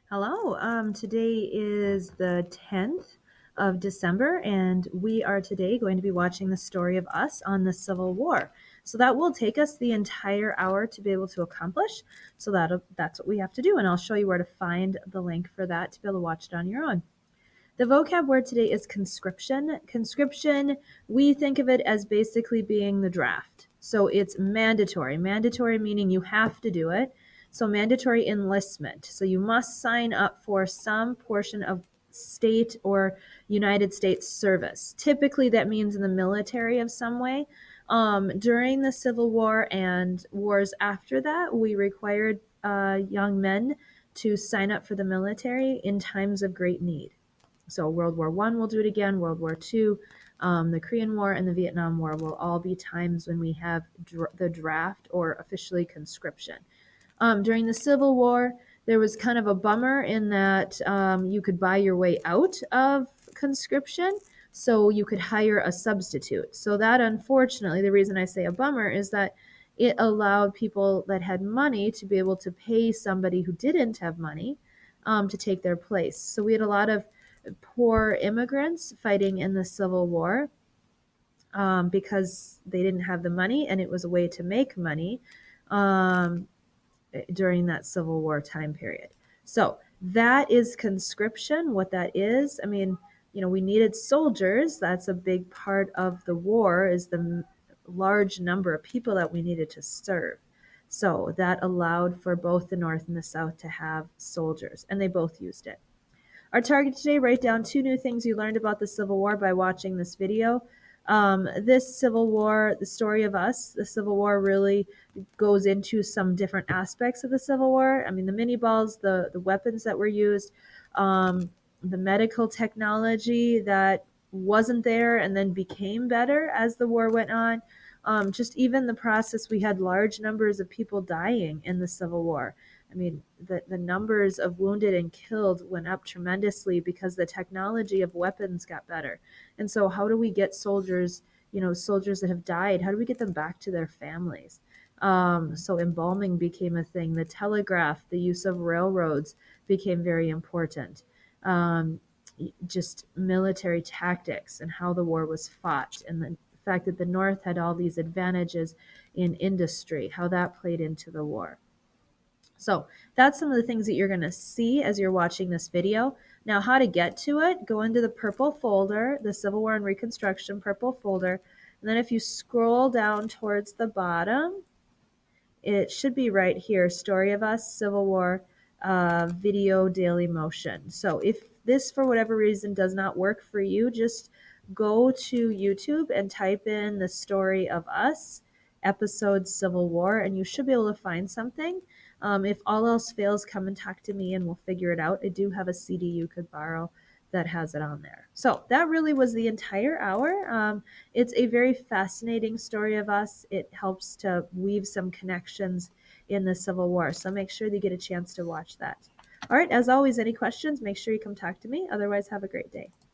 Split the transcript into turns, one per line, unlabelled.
Hello. Today is the 10th of December, and we are today going to be watching the story of us on the Civil War. So that will take us the entire hour to be able to accomplish. So that's what we have to do, and I'll show you where to find the link for that to be able to watch it on your own. The vocab word today is conscription. Conscription, we think of it as basically being the draft. So it's mandatory. Mandatory meaning you have to do it. So mandatory enlistment. So you must sign up for some portion of state or United States service. Typically that means in the military of some way. During the Civil War and wars after that, we required young men to sign up for the military in times of great need. So World War I, we'll do it again. World War II, the Korean War, and the Vietnam War will all be times when we have the draft or officially conscription. During the Civil War, there was kind of a bummer in that you could buy your way out of conscription, so you could hire a substitute. So that, unfortunately, the reason I say a bummer is that it allowed people that had money to be able to pay somebody who didn't have money to take their place. So we had a lot of poor immigrants fighting in the Civil War because they didn't have the money, and it was a way to make money um, during that Civil War time period. So that is conscription. What that is, I mean, we needed soldiers. That's a big part of the war, is the large number of people that we needed to serve. So that allowed for both the North and the South to have soldiers, and they both used it. Our target today: write down 2 new things you learned about the Civil War by watching this video. This Civil War, the story of us, the Civil War really goes into some different aspects of the Civil War. I mean, the mini balls, the weapons that were used, the medical technology that wasn't there and then became better as the war went on. Just even the process, we had large numbers of people dying in the Civil War. I mean, the numbers of wounded and killed went up tremendously because the technology of weapons got better. And so, how do we get soldiers, soldiers that have died, how do we get them back to their families? So, embalming became a thing. The telegraph, the use of railroads became very important. Um, just military tactics and how the war was fought, and the fact that the North had all these advantages in industry, how that played into the war. So that's some of the things that you're going to see as you're watching this video. Now, how to get to it: go into the purple folder, the Civil War and Reconstruction purple folder, and then if you scroll down towards the bottom, it should be right here: Story of Us, Civil War, Video Daily Motion. So if this, for whatever reason, does not work for you, just go to YouTube and type in the Story of Us episode Civil War, and you should be able to find something. If all else fails, come and talk to me and we'll figure it out. I do have a CD you could borrow that has it on there. So that really was the entire hour. It's a very fascinating story of us. It helps to weave some connections in the Civil War. So make sure that you get a chance to watch that. All right, as always, any questions, make sure you come talk to me. Otherwise, have a great day.